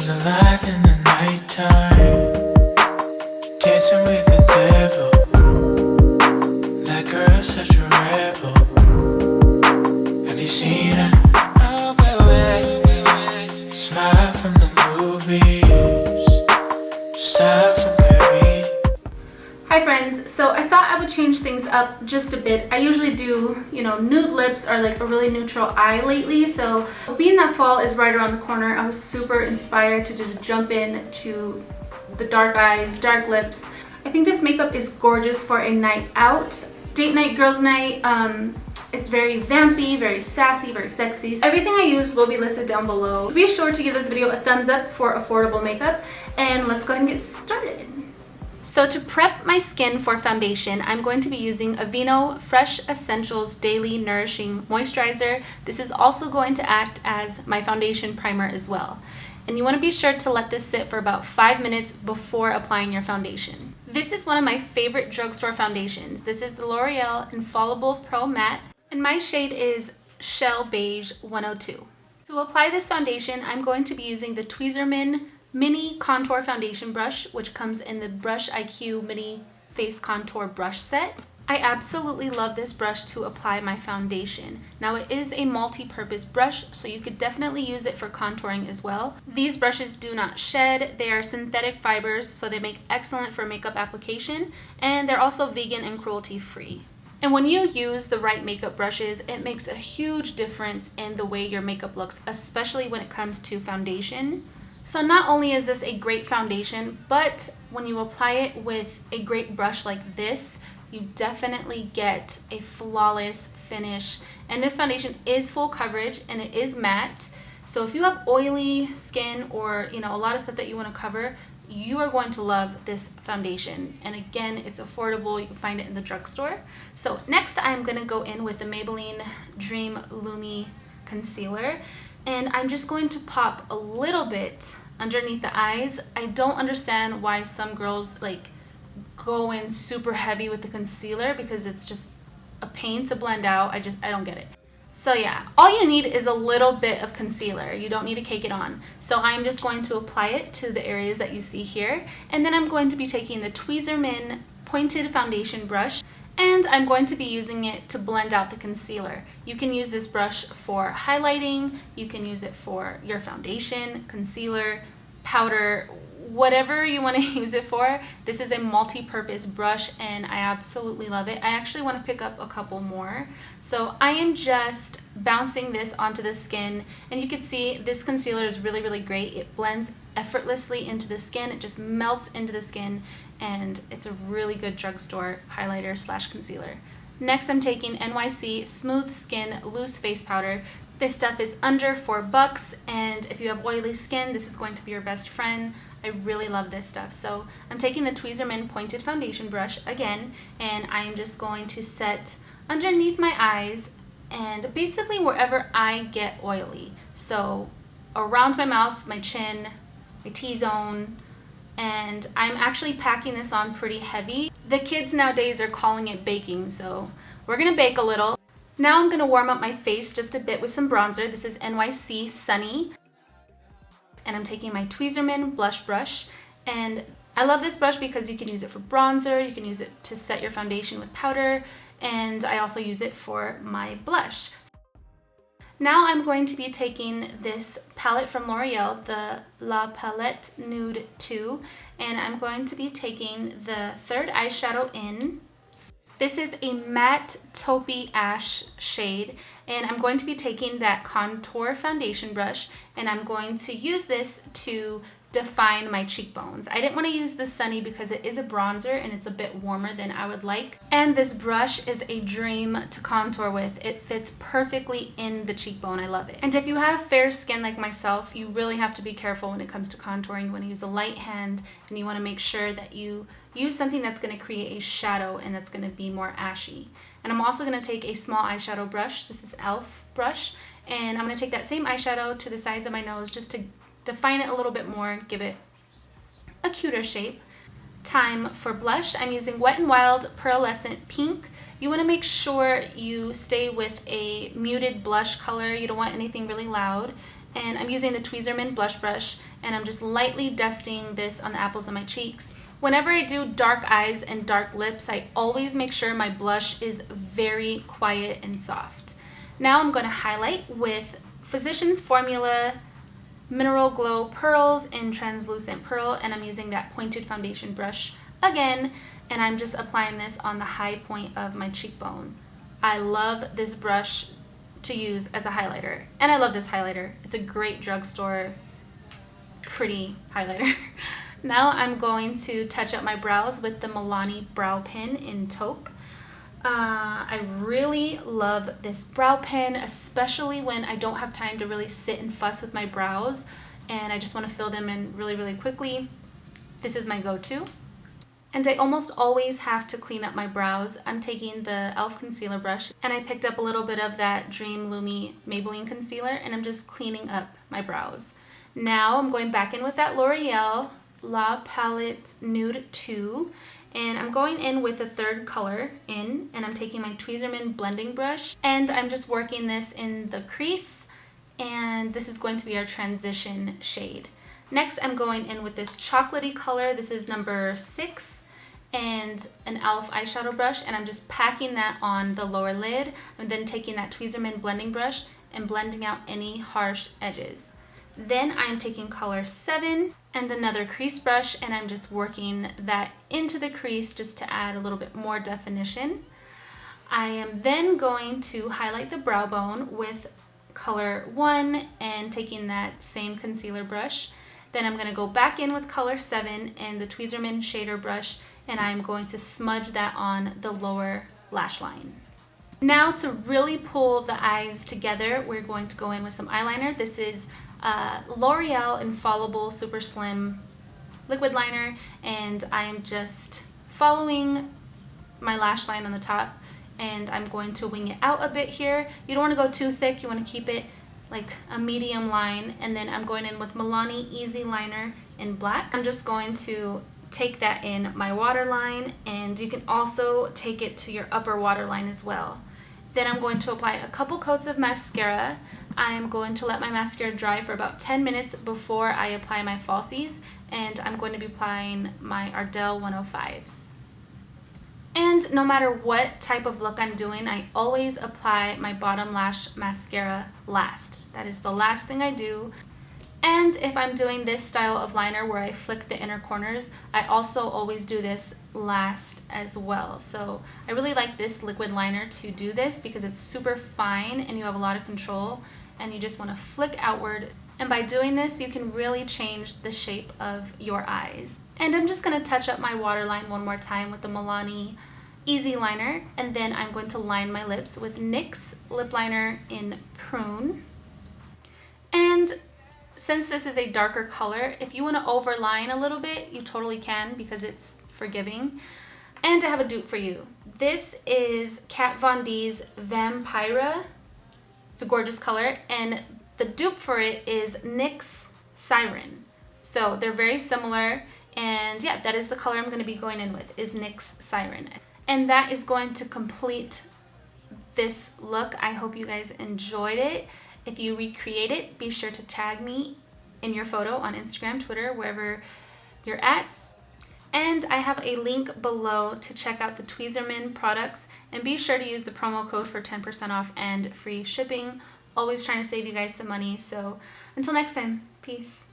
comes alive in the nighttime, dancing with the devil. That girl's such a rebel. Have you seen her? Oh, baby. Smile from the movies, style from Paris. Hi friends, so I thought I would change things up just a bit. I usually do, nude lips or like a really neutral eye lately. So being that fall is right around the corner, I was super inspired to just jump in to the dark eyes, dark lips. I think this makeup is gorgeous for a night out, date night, girls night. It's very vampy, very sassy, very sexy. Everything I used will be listed down below. Be sure to give this video a thumbs up for affordable makeup, and let's go ahead and get started. So to prep my skin for foundation, I'm going to be using Aveeno Fresh Essentials Daily Nourishing Moisturizer. This is also going to act as my foundation primer as well. And you want to be sure to let this sit for about 5 minutes before applying your foundation. This is one of my favorite drugstore foundations. This is the Loreal Infallible Pro Matte, and my shade is Shell Beige 102. To apply this foundation, I'm going to be using the Tweezer Mini Contour Foundation Brush, which comes in the Brush IQ Mini Face Contour Brush Set. I absolutely love this brush to apply my foundation. Now it is a multi-purpose brush, so you could definitely use it for contouring as well. These brushes do not shed, they are synthetic fibers, so they make excellent for makeup application, and they're also vegan and cruelty free. And when you use the right makeup brushes, it makes a huge difference in the way your makeup looks, especially when it comes to foundation. So not only is this a great foundation, but when you apply it with a great brush like this, you definitely get a flawless finish. And this foundation is full coverage and it is matte. So if you have oily skin or a lot of stuff that you want to cover, you are going to love this foundation. And again, it's affordable. You can find it in the drugstore. So next I'm going to go in with the Maybelline Dream Lumi Concealer. And I'm just going to pop a little bit underneath the eyes. I don't understand why some girls go in super heavy with the concealer because it's just a pain to blend out. I don't get it. So yeah, all you need is a little bit of concealer. You don't need to cake it on. So I'm just going to apply it to the areas that you see here. And then I'm going to be taking the Tweezer Pointed Foundation Brush, and I'm going to be using it to blend out the concealer. You can use this brush for highlighting, you can use it for your foundation, concealer, powder, whatever you want to use it for. This is a multi-purpose brush and I absolutely love it. I actually want to pick up a couple more. So I am just bouncing this onto the skin, and you can see this concealer is really, really great. It blends effortlessly into the skin. It just melts into the skin, and it's a really good drugstore highlighter slash concealer. Next, I'm taking NYC Smooth Skin Loose Face Powder. This stuff is under $4, and if you have oily skin, this is going to be your best friend. I really love this stuff. So I'm taking the Tweezer Pointed Foundation Brush again, and I'm just going to set underneath my eyes and basically wherever I get oily. So around my mouth, my chin, my T-zone, and I'm actually packing this on pretty heavy. The kids nowadays are calling it baking, so we're gonna bake a little. Now I'm gonna warm up my face just a bit with some bronzer. This is NYC Sunny. And I'm taking my Tweezer blush brush, and I love this brush because you can use it for bronzer, you can use it to set your foundation with powder, and I also use it for my blush. Now I'm going to be taking this palette from L'Oreal, the La Palette Nude 2, and I'm going to be taking the third eyeshadow in. This is a matte taupey ash shade, and I'm going to be taking that contour foundation brush, and I'm going to use this to define my cheekbones. I didn't want to use the Sunny because it is a bronzer and it's a bit warmer than I would like. And this brush is a dream to contour with. It fits perfectly in the cheekbone. I love it. And if you have fair skin like myself, you really have to be careful when it comes to contouring. You want to use a light hand, and you want to make sure that you use something that's going to create a shadow and that's going to be more ashy. And I'm also going to take a small eyeshadow brush. This is e.l.f. brush. And I'm going to take that same eyeshadow to the sides of my nose just to define it a little bit more, give it a cuter shape. Time for blush. I'm using Wet n Wild Pearlescent Pink. You want to make sure you stay with a muted blush color. You don't want anything really loud. And I'm using the Tweezer blush brush, and I'm just lightly dusting this on the apples of my cheeks. Whenever I do dark eyes and dark lips, I always make sure my blush is very quiet and soft. Now I'm going to highlight with Physicians Formula Mineral Glow Pearls in Translucent Pearl, and I'm using that pointed foundation brush again, and I'm just applying this on the high point of my cheekbone. I love this brush to use as a highlighter, and I love this highlighter. It's a great drugstore pretty highlighter. Now I'm going to touch up my brows with the Milani brow pen in taupe. I really love this brow pen, especially when I don't have time to really sit and fuss with my brows and I just want to fill them in really quickly. This is my go-to. And I almost always have to clean up my brows. I'm taking the e.l.f. concealer brush, and I picked up a little bit of that Dream Lumi Maybelline concealer, and I'm just cleaning up my brows. Now I'm going back in with that L'Oreal Palette Nude 2, and I'm going in with a third color in, and I'm taking my Tweezerman blending brush, and I'm just working this in the crease, and this is going to be our transition shade. Next, I'm going in with this chocolatey color. This is number 6. And an e.l.f. eyeshadow brush, and I'm just packing that on the lower lid, and then taking that Tweezerman blending brush and blending out any harsh edges. Then I'm taking color 7 and another crease brush, and I'm just working that into the crease just to add a little bit more definition. I am then going to highlight the brow bone with color 1 and taking that same concealer brush. Then I'm going to go back in with color 7 and the Tweezerman shader brush, and I'm going to smudge that on the lower lash line. Now to really pull the eyes together, we're going to go in with some eyeliner. This is Loreal Infallible Super Slim liquid liner, and I am just following my lash line on the top, and I'm going to wing it out a bit here. You don't want to go too thick, you want to keep it like a medium line. And then I'm going in with Milani Easyliner in black. I'm just going to take that in my waterline, and you can also take it to your upper waterline as well. Then I'm going to apply a couple coats of mascara. I'm going to let my mascara dry for about 10 minutes before I apply my falsies, and I'm going to be applying my Ardell 105s. And no matter what type of look I'm doing, I always apply my bottom lash mascara last. That is the last thing I do. And if I'm doing this style of liner where I flick the inner corners, I also always do this last as well. So I really like this liquid liner to do this because it's super fine and you have a lot of control, and you just want to flick outward. And by doing this, you can really change the shape of your eyes. And I'm just going to touch up my waterline one more time with the Milani Easyliner, and then I'm going to line my lips with NYX lip liner in Prune. And since this is a darker color, if you want to overline a little bit, you totally can because it's forgiving. And I have a dupe for you. This is Kat Von D's Vampyra. It's a gorgeous color, and the dupe for it is Nyx Siren. So they're very similar, and yeah, that is the color I'm going to be going in with, is Nyx Siren. And that is going to complete this look. I hope you guys enjoyed it. If you recreate it, be sure to tag me in your photo on Instagram, Twitter, wherever you're at. And I have a link below to check out the Tweezerman products, and be sure to use the promo code for 10% off and free shipping. Always trying to save you guys some money. So until next time, peace.